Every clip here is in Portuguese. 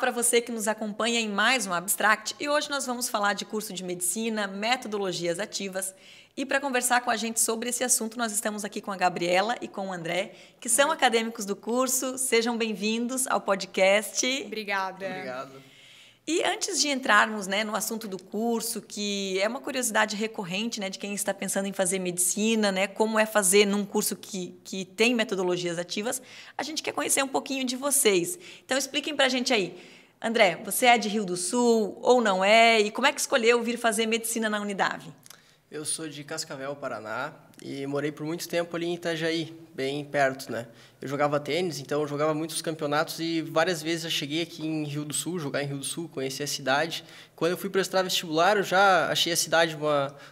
para você que nos acompanha em mais um Abstract e hoje nós vamos falar de curso de medicina, metodologias ativas. E para conversar com a gente sobre esse assunto, nós estamos aqui com a Gabriela e com o André, que são acadêmicos do curso. Sejam bem-vindos ao podcast. Obrigada. Obrigado. E antes de entrarmos, no assunto do curso, que é uma curiosidade recorrente, de quem está pensando em fazer medicina, como é fazer num curso que tem metodologias ativas, a gente quer conhecer um pouquinho de vocês. Então, expliquem para a gente aí. André, você é de Rio do Sul ou não é? E como é que escolheu vir fazer medicina na Unidade? Eu sou de Cascavel, Paraná, e morei por muito tempo ali em Itajaí, bem perto, né? Eu jogava tênis, então eu jogava muitos campeonatos e várias vezes eu cheguei aqui em Rio do Sul, jogar em Rio do Sul, conhecer a cidade. Quando eu fui prestar vestibular, eu já achei a cidade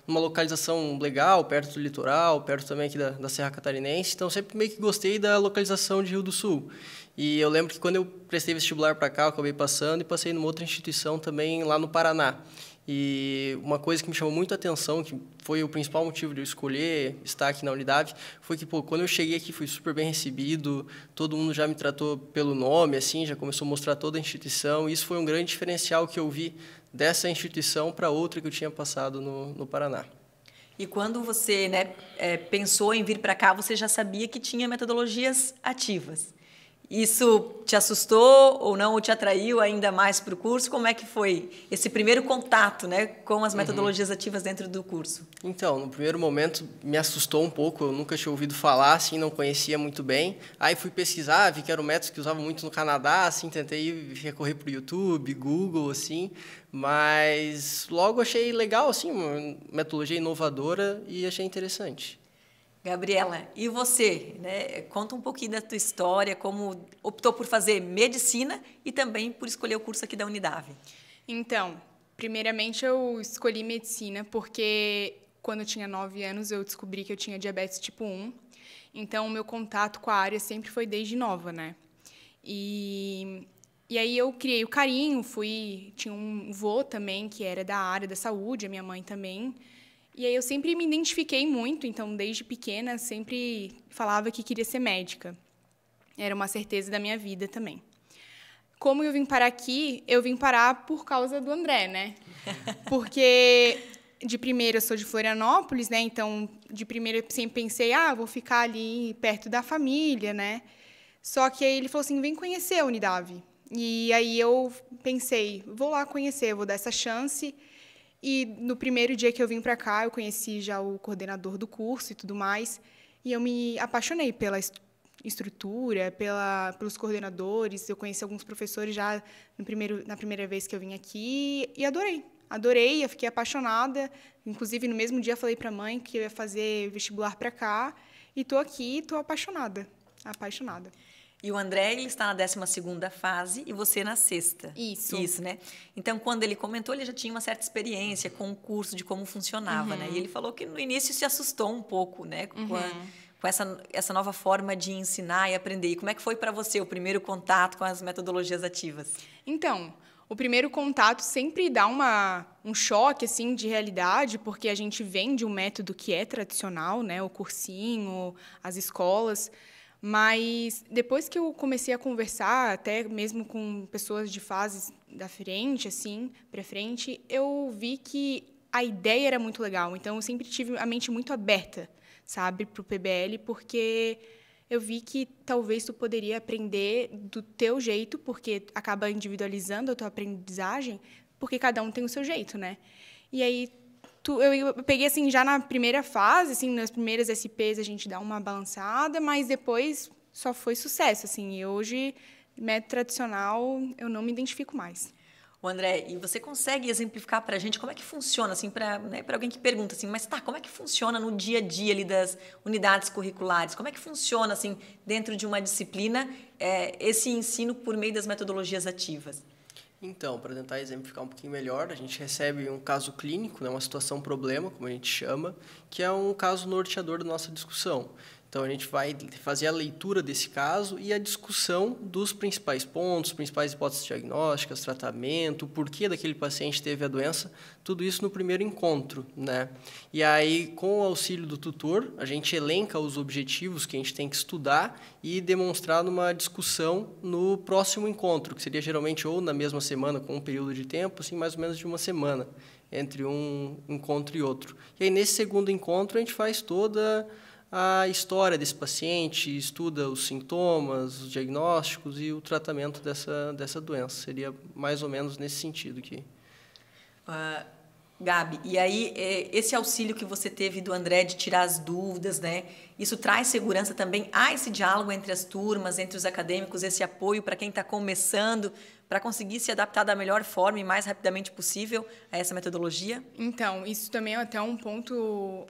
numa localização legal, perto do litoral, perto também aqui da Serra Catarinense, então sempre meio que gostei da localização de Rio do Sul. E eu lembro que quando eu prestei vestibular para cá, eu acabei passando e passei numa outra instituição também lá no Paraná. E uma coisa que me chamou muito a atenção, que foi o principal motivo de eu escolher estar aqui na Unidade, foi que, quando eu cheguei aqui, fui super bem recebido, todo mundo já me tratou pelo nome, assim, já começou a mostrar toda a instituição, e isso foi um grande diferencial que eu vi dessa instituição para outra que eu tinha passado no Paraná. E quando você pensou em vir para cá, você já sabia que tinha metodologias ativas. Isso te assustou ou não, ou te atraiu ainda mais para o curso? Como é que foi esse primeiro contato com as metodologias ativas dentro do curso? Então, no primeiro momento me assustou um pouco, eu nunca tinha ouvido falar, assim, não conhecia muito bem. Aí fui pesquisar, vi que era um método que usava muito no Canadá, assim, tentei recorrer para o YouTube, Google, assim, mas logo achei legal, assim, uma metodologia inovadora e achei interessante. Gabriela, e você? Conta um pouquinho da tua história, como optou por fazer medicina e também por escolher o curso aqui da Unidade. Então, primeiramente eu escolhi medicina porque quando eu tinha 9 anos eu descobri que eu tinha diabetes tipo 1. Então, o meu contato com a área sempre foi desde nova, né? E aí eu criei o carinho, tinha um vô também que era da área da saúde, a minha mãe também. E aí eu sempre me identifiquei muito, então, desde pequena, sempre falava que queria ser médica. Era uma certeza da minha vida também. Como eu vim parar aqui, eu vim parar por causa do André, né? Porque, de primeira, eu sou de Florianópolis, né? Então, de primeira, eu sempre pensei, vou ficar ali perto da família, né? Só que aí ele falou assim, vem conhecer a Unidade. E aí eu pensei, vou lá conhecer, vou dar essa chance. E no primeiro dia que eu vim para cá, eu conheci já o coordenador do curso e tudo mais, e eu me apaixonei pela estrutura, pelos coordenadores. Eu conheci alguns professores já na primeira vez que eu vim aqui e adorei. Adorei, eu fiquei apaixonada. Inclusive, no mesmo dia, falei para a mãe que eu ia fazer vestibular para cá, e estou aqui e estou apaixonada. Apaixonada. E o André, ele está na 12ª fase e você na 6ª. Isso, né? Então, quando ele comentou, ele já tinha uma certa experiência com o curso, de como funcionava, né? E ele falou que no início se assustou um pouco, com essa nova forma de ensinar e aprender. E como é que foi para você o primeiro contato com as metodologias ativas? Então, o primeiro contato sempre dá um choque assim, de realidade, porque a gente vem de um método que é tradicional, né? O cursinho, as escolas. Mas depois que eu comecei a conversar, até mesmo com pessoas de fases da frente, assim, para frente, eu vi que a ideia era muito legal. Então, eu sempre tive a mente muito aberta, sabe, para o PBL, porque eu vi que talvez tu poderia aprender do teu jeito, porque acaba individualizando a tua aprendizagem, porque cada um tem o seu jeito, né? E aí eu peguei, assim, já na primeira fase, assim, nas primeiras SPs a gente dá uma balançada, mas depois só foi sucesso, assim, e hoje, método tradicional, eu não me identifico mais. O André, e você consegue exemplificar para a gente como é que funciona, assim, para alguém que pergunta assim, mas como é que funciona no dia a dia ali das unidades curriculares? Como é que funciona, assim, dentro de uma disciplina, esse ensino por meio das metodologias ativas? Então, para tentar exemplificar um pouquinho melhor, a gente recebe um caso clínico, uma situação-problema, como a gente chama, que é um caso norteador da nossa discussão. Então, a gente vai fazer a leitura desse caso e a discussão dos principais pontos, principais hipóteses diagnósticas, tratamento, o porquê daquele paciente teve a doença, tudo isso no primeiro encontro, né? E aí, com o auxílio do tutor, a gente elenca os objetivos que a gente tem que estudar e demonstrar numa discussão no próximo encontro, que seria geralmente ou na mesma semana, com um período de tempo, assim, mais ou menos de uma semana, entre um encontro e outro. E aí, nesse segundo encontro, a gente faz toda a história desse paciente, estuda os sintomas, os diagnósticos e o tratamento dessa doença. Seria mais ou menos nesse sentido aqui. Gabi, e aí esse auxílio que você teve do André de tirar as dúvidas, né? Isso traz segurança também? Há esse diálogo entre as turmas, entre os acadêmicos, esse apoio para quem está começando, para conseguir se adaptar da melhor forma e mais rapidamente possível a essa metodologia? Então, isso também é até um ponto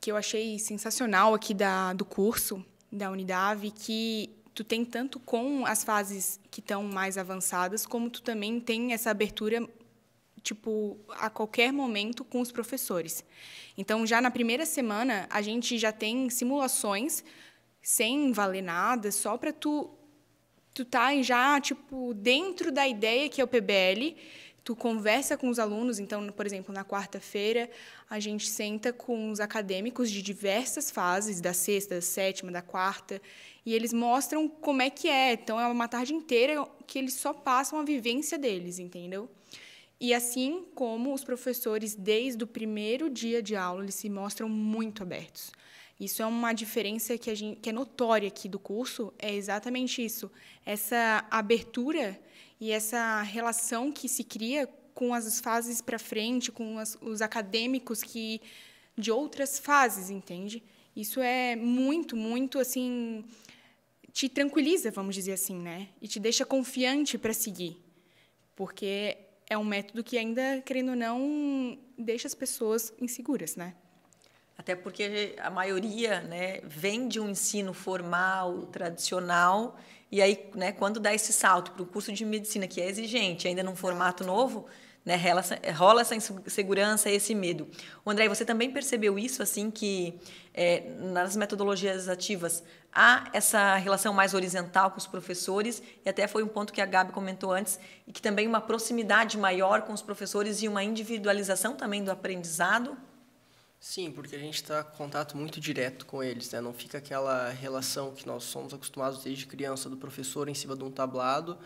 que eu achei sensacional aqui do curso, da Unidade, que tu tem tanto com as fases que estão mais avançadas, como tu também tem essa abertura, tipo, a qualquer momento com os professores. Então, já na primeira semana, a gente já tem simulações sem valer nada, só para tu tá já, tipo, dentro da ideia que é o PBL. Tu conversa com os alunos, então, por exemplo, na quarta-feira, a gente senta com os acadêmicos de diversas fases, da sexta, da sétima, da quarta, e eles mostram como é que é. Então, é uma tarde inteira que eles só passam a vivência deles, entendeu? E assim como os professores, desde o primeiro dia de aula, eles se mostram muito abertos. Isso é uma diferença que é notória aqui do curso, é exatamente isso. Essa abertura e essa relação que se cria com as fases para frente, com os acadêmicos de outras fases, entende? Isso é muito, muito, assim, te tranquiliza, vamos dizer assim, né? E te deixa confiante para seguir, porque é um método que ainda, querendo ou não, deixa as pessoas inseguras, né? Até porque a maioria, né, vem de um ensino formal, tradicional, e aí, né, quando dá esse salto para o curso de medicina, que é exigente, ainda num formato novo, né, rola essa insegurança, esse medo. André, você também percebeu isso, assim, que nas metodologias ativas há essa relação mais horizontal com os professores, e até foi um ponto que a Gabi comentou antes, e que também uma proximidade maior com os professores e uma individualização também do aprendizado? Sim, porque a gente está em contato muito direto com eles, né? Não fica aquela relação que nós somos acostumados desde criança do professor em cima de um tablado,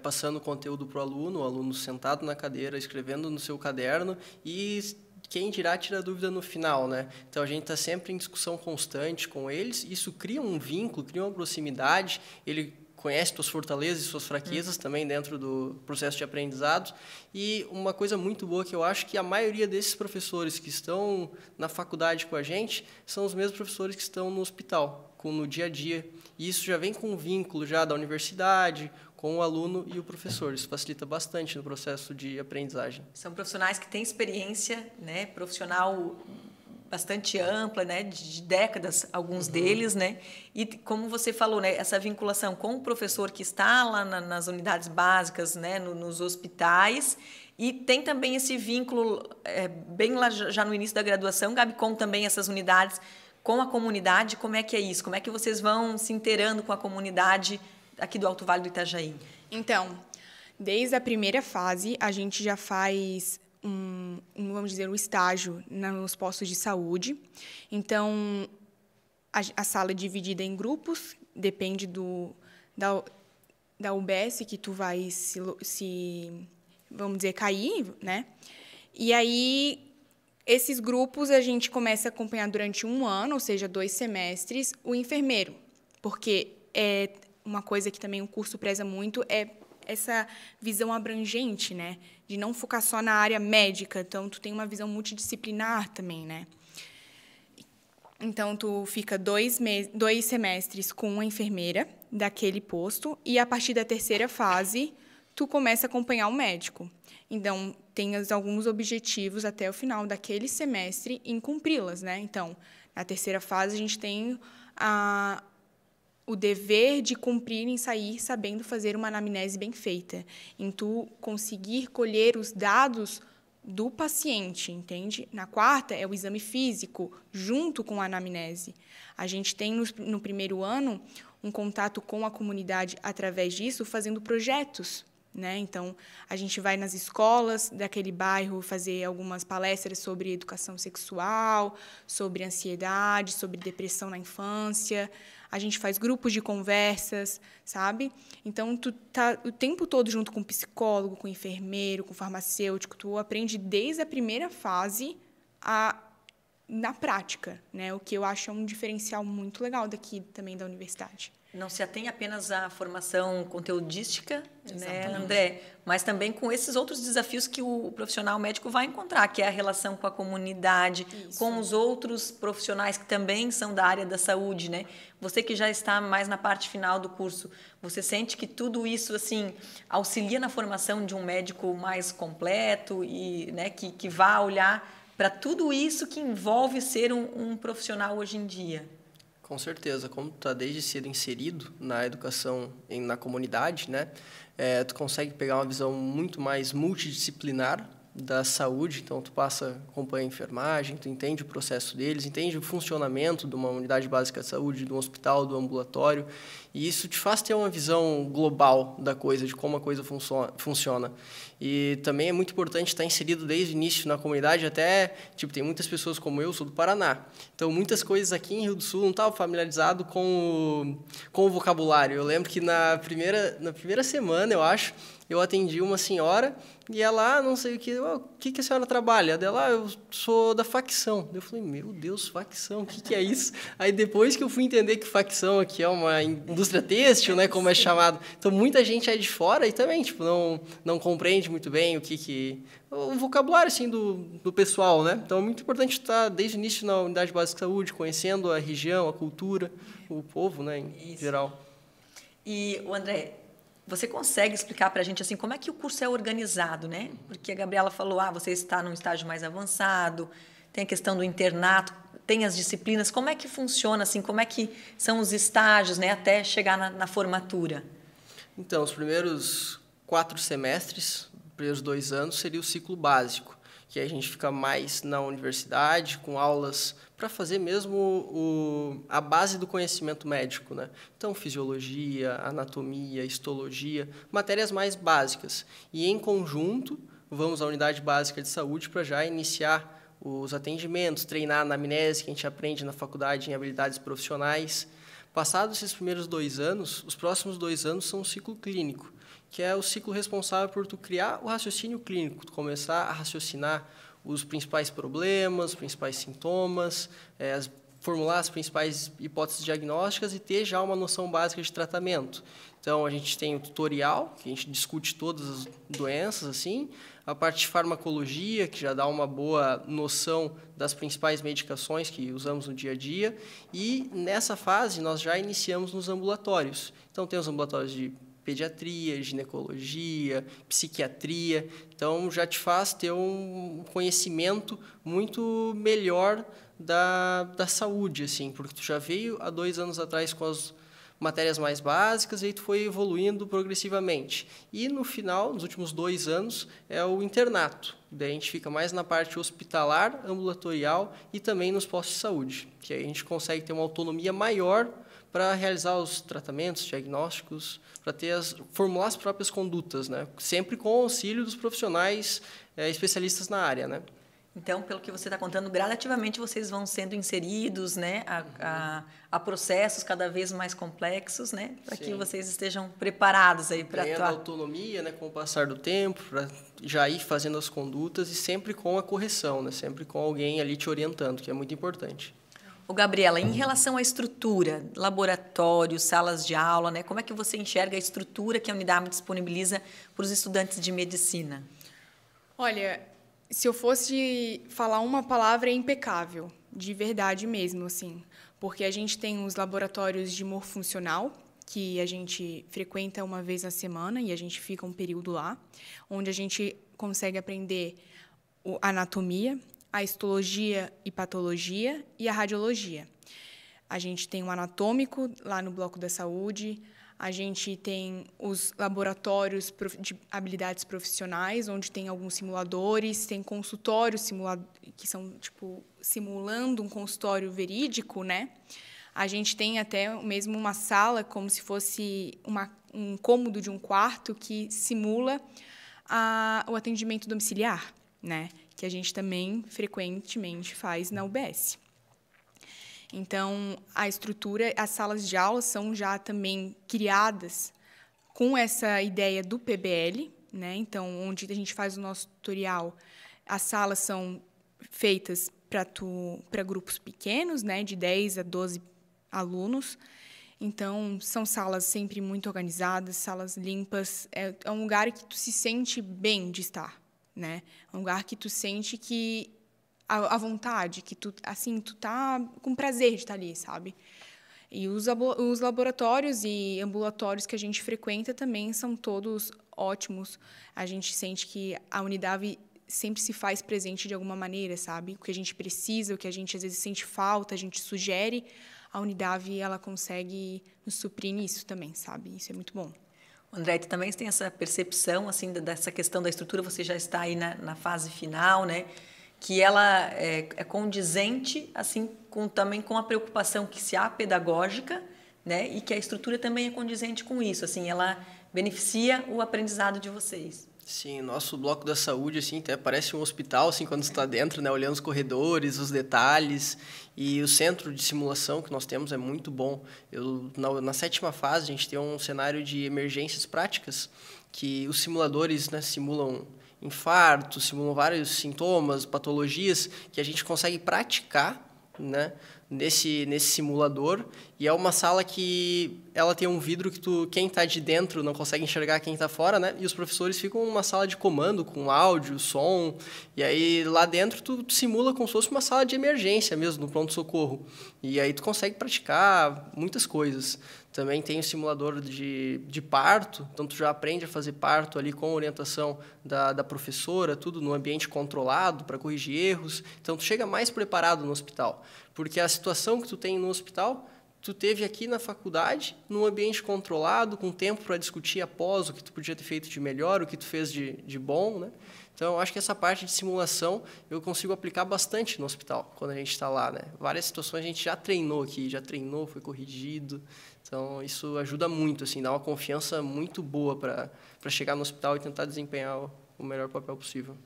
passando o conteúdo para o aluno sentado na cadeira, escrevendo no seu caderno e quem dirá tira dúvida no final, né? Então a gente está sempre em discussão constante com eles, isso cria um vínculo, cria uma proximidade, ele conhece suas fortalezas e suas fraquezas também dentro do processo de aprendizado. E uma coisa muito boa que eu acho que a maioria desses professores que estão na faculdade com a gente são os mesmos professores que estão no hospital, no dia a dia. E isso já vem com um vínculo já da universidade, com o aluno e o professor. Isso facilita bastante no processo de aprendizagem. São profissionais que têm experiência, né, profissional bastante ampla, né, de décadas, alguns deles, né, e como você falou, né, essa vinculação com o professor que está lá nas unidades básicas, né, nos hospitais, e tem também esse vínculo bem lá já no início da graduação, Gabi, com também essas unidades, com a comunidade. Como é que é isso? Como é que vocês vão se inteirando com a comunidade aqui do Alto Vale do Itajaí? Então, desde a primeira fase, a gente já faz vamos dizer, um estágio nos postos de saúde. Então, a sala é dividida em grupos, depende da UBS que tu vai vamos dizer, cair, né? E aí, esses grupos a gente começa a acompanhar durante 1 ano, ou seja, 2 semestres, o enfermeiro, porque é uma coisa que também o curso preza muito, é essa visão abrangente, né? De não focar só na área médica. Então, tu tem uma visão multidisciplinar também, né? Então, tu fica 2 semestres com uma enfermeira daquele posto e, a partir da terceira fase, tu começa a acompanhar o médico. Então, tem alguns objetivos até o final daquele semestre em cumpri-las, né? Então, na terceira fase, a gente tem o dever de cumprir em sair sabendo fazer uma anamnese bem feita, em tu conseguir colher os dados do paciente, entende? Na quarta é o exame físico, junto com a anamnese. A gente tem, no primeiro ano, um contato com a comunidade através disso, fazendo projetos, né? Então, a gente vai nas escolas daquele bairro fazer algumas palestras sobre educação sexual, sobre ansiedade, sobre depressão na infância. A gente faz grupos de conversas, sabe? Então, tu tá o tempo todo junto com psicólogo, com enfermeiro, com farmacêutico. Tu aprende desde a primeira fase na prática, né? O que eu acho um diferencial muito legal daqui também da universidade. Não se atém apenas à formação conteudística, né, André? Mas também com esses outros desafios que o profissional médico vai encontrar, que é a relação com a comunidade, com os outros profissionais que também são da área da saúde, né? Você que já está mais na parte final do curso, você sente que tudo isso assim auxilia na formação de um médico mais completo e, né, que vá olhar para tudo isso que envolve ser um profissional hoje em dia? Com certeza, como tu está desde cedo inserido na educação na comunidade, né, tu consegue pegar uma visão muito mais multidisciplinar da saúde, então tu acompanha a enfermagem, tu entende o processo deles, entende o funcionamento de uma unidade básica de saúde, do hospital, do ambulatório, e isso te faz ter uma visão global da coisa, de como a coisa funciona. E também é muito importante estar inserido desde o início na comunidade, até, tem muitas pessoas como eu, sou do Paraná, então muitas coisas aqui em Rio do Sul não estavam familiarizado com o vocabulário. Eu lembro que na primeira semana, eu acho, eu atendi uma senhora e ela, não sei o que a senhora trabalha? Dela, eu sou da facção. Eu falei, meu Deus, facção, o que é isso? Aí depois que eu fui entender que facção aqui é uma indústria têxtil, né, como é chamado. Então muita gente aí de fora e também, não compreende muito bem o vocabulário assim do pessoal, né? Então é muito importante estar desde o início na unidade básica de saúde, conhecendo a região, a cultura, o povo, né, em geral. E o André, você consegue explicar para a gente assim como é que o curso é organizado, né? Porque a Gabriela falou, você está num estágio mais avançado, tem a questão do internato, tem as disciplinas. Como é que funciona assim? Como é que são os estágios, né, até chegar na formatura? Então, os primeiros 4 semestres, os primeiros 2 anos, seria o ciclo básico, que aí a gente fica mais na universidade, com aulas para fazer mesmo a base do conhecimento médico, né? Então, fisiologia, anatomia, histologia, matérias mais básicas. E, em conjunto, vamos à unidade básica de saúde para já iniciar os atendimentos, treinar a anamnese, que a gente aprende na faculdade em habilidades profissionais. Passados esses primeiros 2 anos, os próximos 2 anos são o ciclo clínico, que é o ciclo responsável por tu criar o raciocínio clínico, tu começar a raciocinar os principais problemas, os principais sintomas, formular as principais hipóteses diagnósticas e ter já uma noção básica de tratamento. Então, a gente tem o tutorial, que a gente discute todas as doenças, assim, a parte de farmacologia, que já dá uma boa noção das principais medicações que usamos no dia a dia, e nessa fase nós já iniciamos nos ambulatórios. Então, tem os ambulatórios de pediatria, ginecologia, psiquiatria, então já te faz ter um conhecimento muito melhor da saúde, assim, porque tu já veio há 2 anos atrás com as matérias mais básicas e aí tu foi evoluindo progressivamente. E no final, nos últimos 2 anos, é o internato. Daí a gente fica mais na parte hospitalar, ambulatorial e também nos postos de saúde, que aí a gente consegue ter uma autonomia maior para realizar os tratamentos, diagnósticos, para formular as próprias condutas, né? Sempre com o auxílio dos profissionais especialistas na área, né? Então, pelo que você está contando, gradativamente vocês vão sendo inseridos, né, a processos cada vez mais complexos, né, para que vocês estejam preparados aí para atuar. Ganhando autonomia, né, com o passar do tempo, para já ir fazendo as condutas e sempre com a correção, né, sempre com alguém ali te orientando, que é muito importante. Ô, Gabriela, em relação à estrutura, laboratórios, salas de aula, né, como é que você enxerga a estrutura que a Unidade disponibiliza para os estudantes de medicina? Olha, se eu fosse falar uma palavra, é impecável, de verdade mesmo, assim, porque a gente tem os laboratórios de morfuncional, que a gente frequenta uma vez na semana e a gente fica um período lá, onde a gente consegue aprender a anatomia, a histologia e patologia e a radiologia. A gente tem o anatômico lá no bloco da saúde, A gente tem os laboratórios de habilidades profissionais, onde tem alguns simuladores, tem consultórios que são tipo simulando um consultório verídico, né? A gente tem até mesmo uma sala como se fosse um cômodo de um quarto que simula o atendimento domiciliar, né? Que a gente também frequentemente faz na UBS. Então, a estrutura, as salas de aula são já também criadas com essa ideia do PBL, né? Então, onde a gente faz o nosso tutorial, as salas são feitas para grupos pequenos, né? De 10 a 12 alunos. Então, são salas sempre muito organizadas, salas limpas. É um lugar que tu se sente bem de estar, né? É um lugar que tu sente que a vontade, que tu tá com prazer de estar ali, sabe? E os laboratórios e ambulatórios que a gente frequenta também são todos ótimos. A gente sente que a Unidade sempre se faz presente de alguma maneira, sabe? O que a gente precisa, o que a gente às vezes sente falta, a gente sugere, a Unidade ela consegue nos suprir nisso também, sabe? Isso é muito bom. André, tu também tem essa percepção assim dessa questão da estrutura, você já está aí na fase final, né? Que ela é condizente assim também com a preocupação que se há pedagógica, né, e que a estrutura também é condizente com isso, assim, ela beneficia o aprendizado de vocês. Sim, nosso bloco da saúde assim até parece um hospital assim quando está dentro, né, olhando os corredores, os detalhes, e o centro de simulação que nós temos é muito bom. Na 7ª fase a gente tem um cenário de emergências práticas que os simuladores, né, simulam infarto, simulam vários sintomas, patologias que a gente consegue praticar, né, nesse simulador, e é uma sala que ela tem um vidro que quem está de dentro não consegue enxergar quem está fora, né, e os professores ficam numa sala de comando com áudio, som, e aí lá dentro tu simula como se fosse uma sala de emergência mesmo, no pronto-socorro, e aí tu consegue praticar muitas coisas. Também tem o simulador de parto, então tu já aprende a fazer parto ali com orientação da professora, tudo no ambiente controlado para corrigir erros. Então tu chega mais preparado no hospital, porque a situação que tu tem no hospital, tu teve aqui na faculdade, num ambiente controlado, com tempo para discutir após o que tu podia ter feito de melhor, o que tu fez de bom, né? Então, eu acho que essa parte de simulação eu consigo aplicar bastante no hospital, quando a gente está lá, né? Várias situações a gente já treinou aqui, foi corrigido. Então, isso ajuda muito, assim, dá uma confiança muito boa para chegar no hospital e tentar desempenhar o melhor papel possível.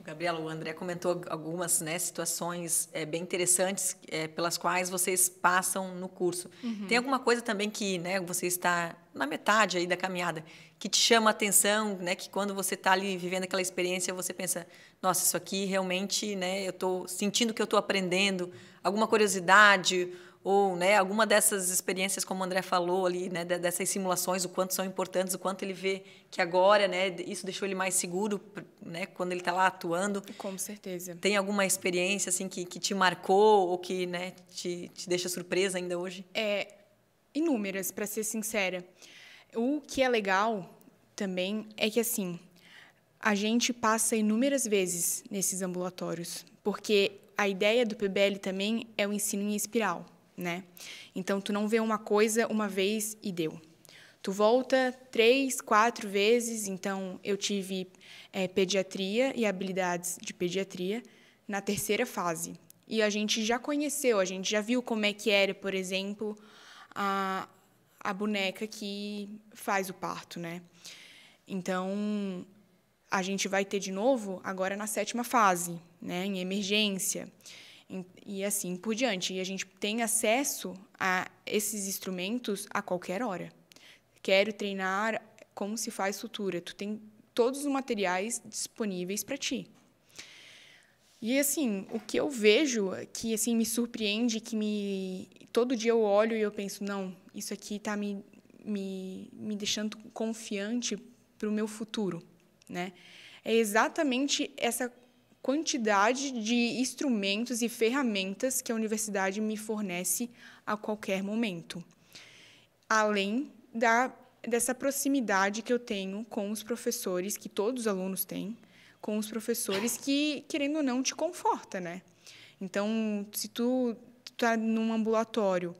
Gabriela, o André comentou algumas, né, situações bem interessantes pelas quais vocês passam no curso. Uhum. Tem alguma coisa também que, né, você está na metade aí da caminhada, que te chama a atenção, né, que quando você está ali vivendo aquela experiência, você pensa, nossa, isso aqui realmente, né, eu estou sentindo que eu estou aprendendo, alguma curiosidade, ou, né, alguma dessas experiências, como o André falou ali, né, dessas simulações, o quanto são importantes, o quanto ele vê que agora, né, isso deixou ele mais seguro, né, quando ele está lá atuando. Com certeza. Tem alguma experiência assim que te marcou ou que, né, te deixa surpresa ainda hoje? Inúmeras, para ser sincera. O que é legal também é que, assim, a gente passa inúmeras vezes nesses ambulatórios, porque a ideia do PBL também é o ensino em espiral, né? Então, tu não vê uma coisa uma vez e deu. Tu volta 3, 4 vezes. Então, eu tive pediatria e habilidades de pediatria na 3ª fase. E a gente já conheceu, a gente já viu como é que era, por exemplo, a boneca que faz o parto, né? Então, a gente vai ter de novo agora na 7ª fase, né? Em emergência. E assim por diante. E a gente tem acesso a esses instrumentos a qualquer hora. Quero treinar como se faz sutura. Tu tem todos os materiais disponíveis para ti. E, assim, o que eu vejo que, assim, me surpreende, todo dia eu olho e eu penso, não, isso aqui está me deixando confiante para o meu futuro, né? É exatamente essa quantidade de instrumentos e ferramentas que a universidade me fornece a qualquer momento. Além dessa proximidade que eu tenho com os professores, que todos os alunos têm, com os professores que, querendo ou não, te conforta, né? Então, se tu está num ambulatório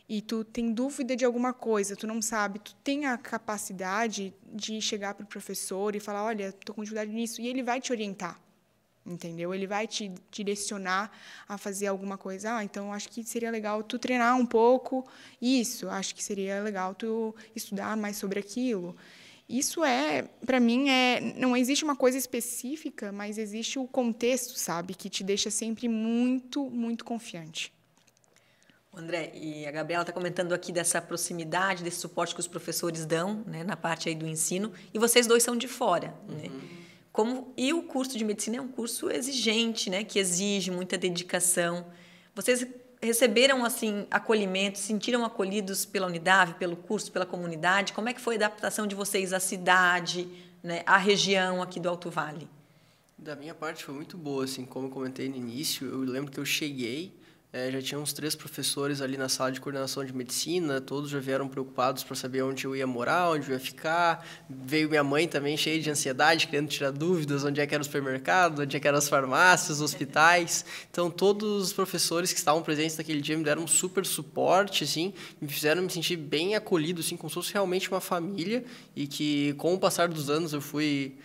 e tu tem dúvida de alguma coisa, tu não sabe, tu tem a capacidade de chegar para o professor e falar, olha, estou com dificuldade nisso, e ele vai te orientar, entendeu? Ele vai te direcionar a fazer alguma coisa. Então, acho que seria legal tu treinar um pouco isso, acho que seria legal tu estudar mais sobre aquilo. Isso para mim, não existe uma coisa específica, mas existe o contexto, sabe? Que te deixa sempre muito, muito confiante. André, e a Gabriela está comentando aqui dessa proximidade, desse suporte que os professores dão, né, na parte aí do ensino, e vocês dois são de fora, né? E o curso de medicina é um curso exigente, né, que exige muita dedicação. Vocês receberam assim acolhimento, sentiram acolhidos pela Unidade, pelo curso, pela comunidade? Como é que foi a adaptação de vocês à cidade, né, à região aqui do Alto Vale? Da minha parte foi muito boa, assim, como eu comentei no início, eu lembro que eu cheguei, já tinha uns 3 professores ali na sala de coordenação de medicina, todos já vieram preocupados para saber onde eu ia morar, onde eu ia ficar. Veio minha mãe também cheia de ansiedade, querendo tirar dúvidas, onde é que era o supermercado, onde é que eram as farmácias, os hospitais. Então, todos os professores que estavam presentes naquele dia me deram um super suporte, assim, me fizeram me sentir bem acolhido, assim, como se fosse realmente uma família, e que, com o passar dos anos, eu fui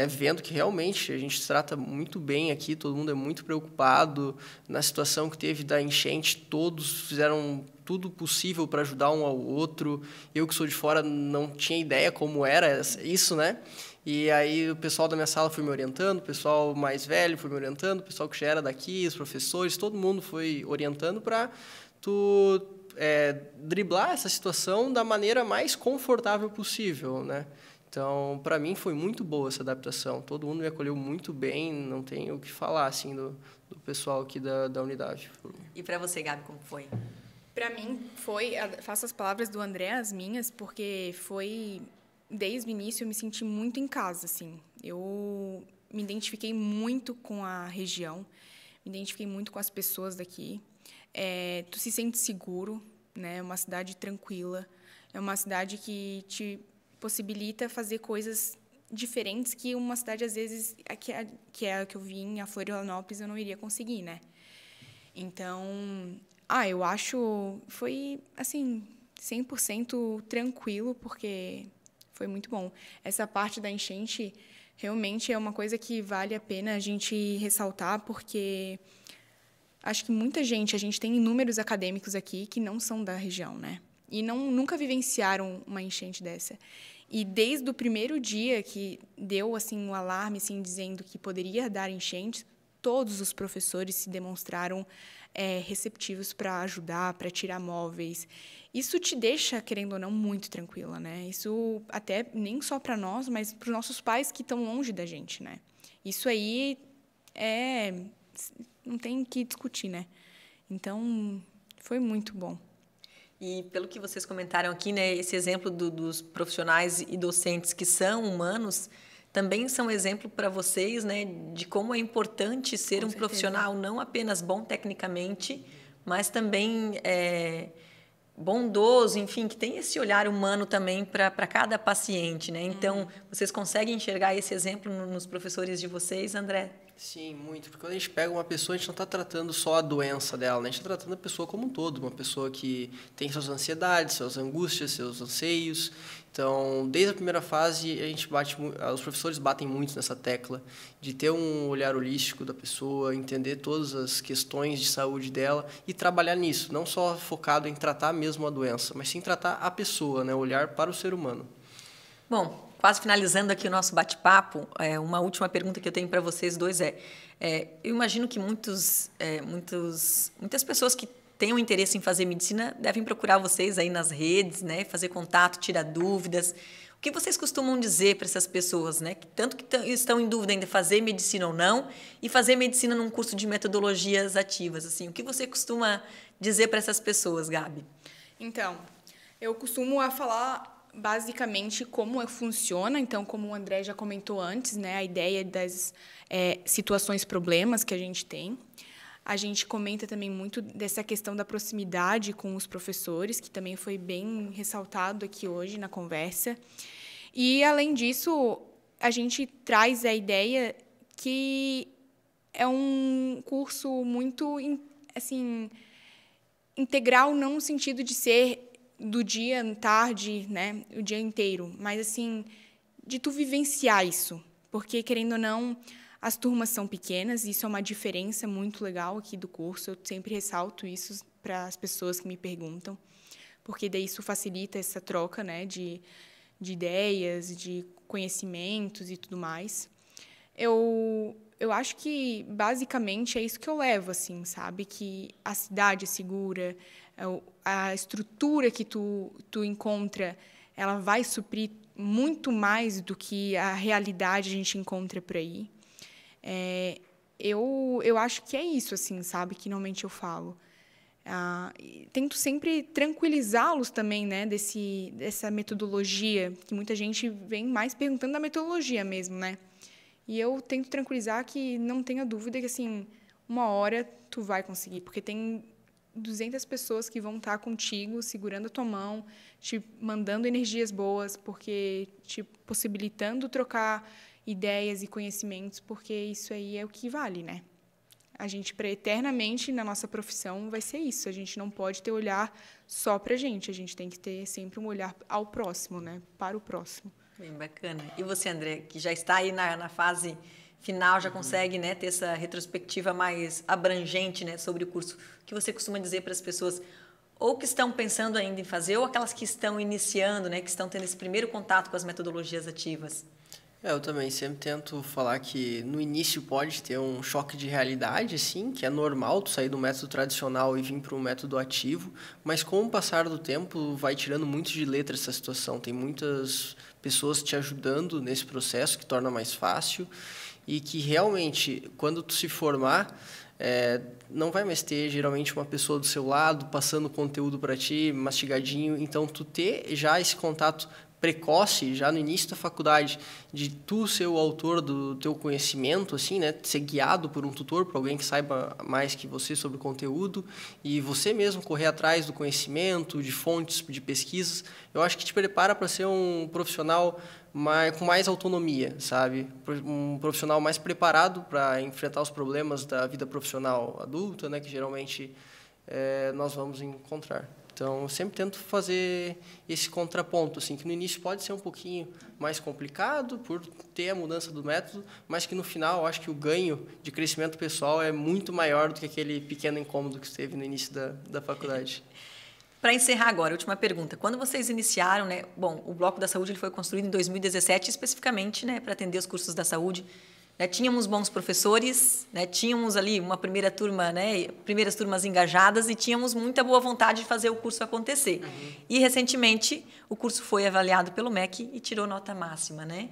vendo que realmente a gente se trata muito bem aqui, todo mundo é muito preocupado. Na situação que teve da enchente, todos fizeram tudo possível para ajudar um ao outro. Eu, que sou de fora, não tinha ideia como era isso, né? E aí o pessoal da minha sala foi me orientando, o pessoal mais velho foi me orientando, o pessoal que já era daqui, os professores, todo mundo foi orientando para tu driblar essa situação da maneira mais confortável possível, né? Então, para mim, foi muito boa essa adaptação. Todo mundo me acolheu muito bem, não tenho o que falar assim, do pessoal aqui da unidade. E para você, Gabi, como foi? Para mim, faço as palavras do André as minhas, porque foi, desde o início, eu me senti muito em casa, assim. Eu me identifiquei muito com a região, me identifiquei muito com as pessoas daqui. Tu se sente seguro, né? É uma cidade tranquila, é uma cidade que te possibilita fazer coisas diferentes que uma cidade, às vezes, que é a que eu vim, a Florianópolis, eu não iria conseguir, né? Então, eu acho foi, assim, 100% tranquilo, porque foi muito bom. Essa parte da enchente, realmente, é uma coisa que vale a pena a gente ressaltar, porque acho que a gente tem inúmeros acadêmicos aqui que não são da região, né? E nunca vivenciaram uma enchente dessa. E desde o primeiro dia que deu assim um alarme assim, dizendo que poderia dar enchente, todos os professores se demonstraram receptivos para ajudar, para tirar móveis. Isso te deixa, querendo ou não, muito tranquila, né? Isso até nem só para nós, mas para os nossos pais que estão longe da gente, né? Isso aí não tem que discutir, né? Então, foi muito bom. E pelo que vocês comentaram aqui, né, esse exemplo dos profissionais e docentes que são humanos também são exemplo para vocês, né, de como é importante ser um profissional não apenas bom tecnicamente, mas também bondoso, enfim, que tem esse olhar humano também para cada paciente, né? Então, vocês conseguem enxergar esse exemplo nos professores de vocês, André? Sim, muito. Porque quando a gente pega uma pessoa, a gente não está tratando só a doença dela, né? A gente está tratando a pessoa como um todo. Uma pessoa que tem suas ansiedades, suas angústias, seus anseios. Então, desde a primeira fase, os professores batem muito nessa tecla de ter um olhar holístico da pessoa, entender todas as questões de saúde dela e trabalhar nisso. Não só focado em tratar mesmo a doença, mas sim tratar a pessoa, né? Olhar para o ser humano. Bom, quase finalizando aqui o nosso bate-papo, uma última pergunta que eu tenho para vocês dois eu imagino que muitas pessoas que tenham interesse em fazer medicina devem procurar vocês aí nas redes, né, fazer contato, tirar dúvidas. O que vocês costumam dizer para essas pessoas, né, tanto que estão em dúvida ainda fazer medicina ou não, e fazer medicina num curso de metodologias ativas, assim, o que você costuma dizer para essas pessoas, Gabi? Então, eu costumo falar basicamente como funciona. Então, como o André já comentou antes, né, a ideia das situações, problemas que a gente tem. A gente comenta também muito dessa questão da proximidade com os professores, que também foi bem ressaltado aqui hoje na conversa. E, além disso, a gente traz a ideia que é um curso muito, assim, integral não no sentido de ser do dia, tarde, né, o dia inteiro, mas assim, de tu vivenciar isso, porque querendo ou não, as turmas são pequenas, isso é uma diferença muito legal aqui do curso, eu sempre ressalto isso para as pessoas que me perguntam, porque daí isso facilita essa troca, né, de ideias, de conhecimentos e tudo mais. Eu acho que, basicamente, é isso que eu levo, assim, sabe? Que a cidade é segura, a estrutura que tu encontra, ela vai suprir muito mais do que a realidade a gente encontra por aí. Eu acho que é isso, assim, sabe? Que normalmente eu falo. Tento sempre tranquilizá-los também, né? Dessa metodologia, que muita gente vem mais perguntando da metodologia mesmo, né? E eu tento tranquilizar que não tenha dúvida que, assim, uma hora tu vai conseguir, porque tem 200 pessoas que vão estar contigo, segurando a tua mão, te mandando energias boas, porque te possibilitando trocar ideias e conhecimentos, porque isso aí é o que vale, né? A gente, eternamente, na nossa profissão, vai ser isso. A gente não pode ter olhar só para a gente tem que ter sempre um olhar ao próximo, né? Para o próximo. Bem bacana. E você, André, que já está aí na fase final, já consegue, né, ter essa retrospectiva mais abrangente, né, sobre o curso. O que você costuma dizer para as pessoas ou que estão pensando ainda em fazer ou aquelas que estão iniciando, né, que estão tendo esse primeiro contato com as metodologias ativas? Eu também sempre tento falar que no início pode ter um choque de realidade, sim, que é normal tu sair do método tradicional e vir para um método ativo, mas com o passar do tempo vai tirando muito de letra essa situação. Tem muitas pessoas te ajudando nesse processo que torna mais fácil e que realmente, quando tu se formar, não vai mais ter geralmente uma pessoa do seu lado passando conteúdo para ti, mastigadinho, então tu ter já esse contato precoce, já no início da faculdade, de tu ser o autor do teu conhecimento, assim, né, ser guiado por um tutor, por alguém que saiba mais que você sobre o conteúdo, e você mesmo correr atrás do conhecimento, de fontes, de pesquisas, eu acho que te prepara para ser um profissional com mais autonomia, sabe? Um profissional mais preparado para enfrentar os problemas da vida profissional adulta, né, que geralmente nós vamos encontrar. Então, eu sempre tento fazer esse contraponto, assim, que no início pode ser um pouquinho mais complicado por ter a mudança do método, mas que no final eu acho que o ganho de crescimento pessoal é muito maior do que aquele pequeno incômodo que teve no início da faculdade. Para encerrar agora, última pergunta. Quando vocês iniciaram, né? Bom, o Bloco da Saúde ele foi construído em 2017, especificamente, né, para atender os cursos da saúde. Tínhamos bons professores, né, tínhamos ali uma primeira turma, né, primeiras turmas engajadas e tínhamos muita boa vontade de fazer o curso acontecer. Uhum. E, recentemente, o curso foi avaliado pelo MEC e tirou nota máxima. Né?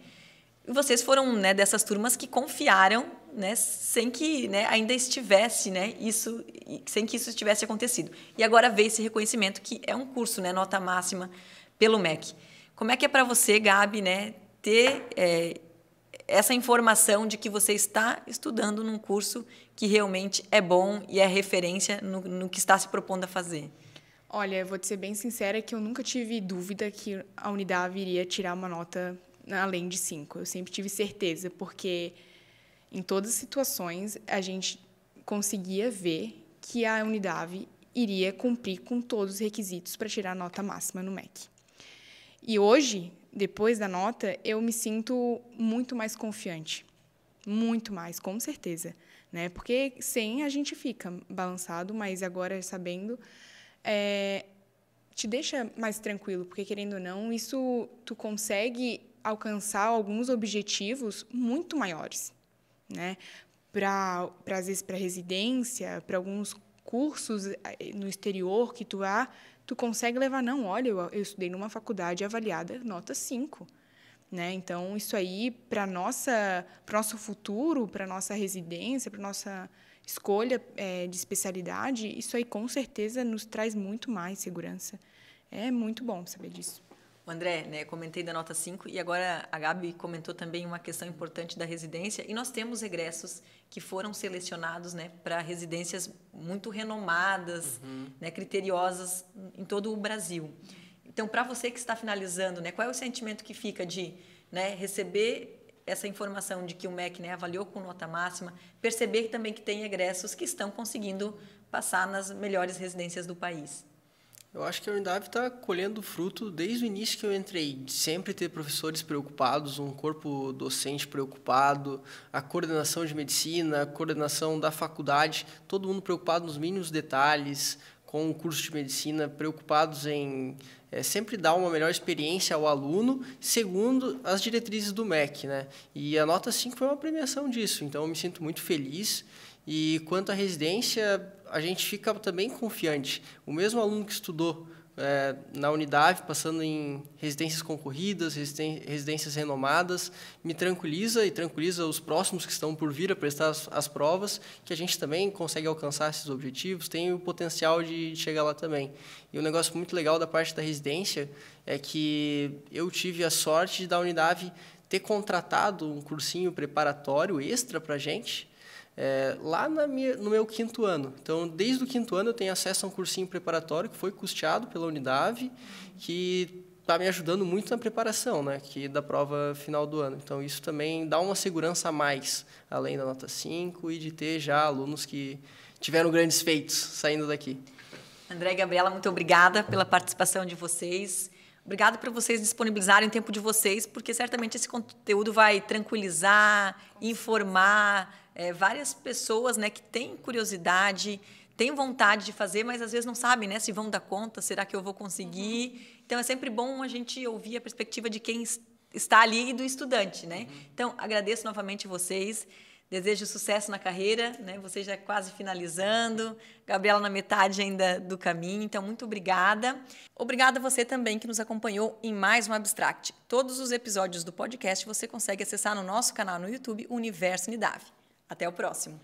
E vocês foram, né, dessas turmas que confiaram, né, sem que, né, ainda estivesse, né, sem que isso tivesse acontecido. E agora veio esse reconhecimento que é um curso, né, nota máxima pelo MEC. Como é que é para você, Gabi, né, ter essa informação de que você está estudando num curso que realmente é bom e é referência no que está se propondo a fazer? Olha, eu vou te ser bem sincera que eu nunca tive dúvida que a Unidade iria tirar uma nota além de 5. Eu sempre tive certeza, porque em todas as situações a gente conseguia ver que a Unidade iria cumprir com todos os requisitos para tirar a nota máxima no MEC. E hoje, depois da nota, eu me sinto muito mais confiante. Muito mais, com certeza. Né? Porque sem a gente fica balançado, mas agora sabendo, te deixa mais tranquilo, porque, querendo ou não, isso tu consegue alcançar alguns objetivos muito maiores. Né? Às vezes, para residência, para alguns cursos no exterior que tu consegue levar, não, olha, eu estudei numa faculdade avaliada nota 5. Né? Então, isso aí, para o nosso futuro, para a nossa residência, para a nossa escolha de especialidade, isso aí, com certeza, nos traz muito mais segurança. É muito bom saber disso. O André, né, comentei da nota 5 e agora a Gabi comentou também uma questão importante da residência e nós temos egressos que foram selecionados, né, para residências muito renomadas, né, criteriosas em todo o Brasil. Então, para você que está finalizando, né, qual é o sentimento que fica de, né, receber essa informação de que o MEC, né, avaliou com nota máxima, perceber também que tem egressos que estão conseguindo passar nas melhores residências do país. Eu acho que a Unidade está colhendo fruto desde o início que eu entrei, de sempre ter professores preocupados, um corpo docente preocupado, a coordenação de medicina, a coordenação da faculdade, todo mundo preocupado nos mínimos detalhes, com o curso de medicina, preocupados em sempre dar uma melhor experiência ao aluno, segundo as diretrizes do MEC, né? E a nota 5 foi uma premiação disso, então eu me sinto muito feliz. E quanto à residência, a gente fica também confiante. O mesmo aluno que estudou na Unidade, passando em residências concorridas, residências renomadas, me tranquiliza e tranquiliza os próximos que estão por vir a prestar as provas, que a gente também consegue alcançar esses objetivos, tem o potencial de chegar lá também. E um negócio muito legal da parte da residência é que eu tive a sorte da Unidade ter contratado um cursinho preparatório extra para a gente, lá no meu 5º ano. Então, desde o 5º ano, eu tenho acesso a um cursinho preparatório que foi custeado pela Unidade, que está me ajudando muito na preparação, né, que da prova final do ano. Então, isso também dá uma segurança a mais, além da nota 5, e de ter já alunos que tiveram grandes feitos saindo daqui. André e Gabriela, muito obrigada pela participação de vocês. Obrigada por vocês disponibilizarem o tempo de vocês, porque certamente esse conteúdo vai tranquilizar, informar várias pessoas, né, que têm curiosidade, têm vontade de fazer, mas às vezes não sabem, né, se vão dar conta, será que eu vou conseguir? Então, é sempre bom a gente ouvir a perspectiva de quem está ali e do estudante, né? Então, agradeço novamente vocês. Desejo sucesso na carreira, né? Você já quase finalizando, Gabriela na metade ainda do caminho, então muito obrigada. Obrigada a você também que nos acompanhou em mais um Abstract. Todos os episódios do podcast você consegue acessar no nosso canal no YouTube Universo Unidade. Até o próximo!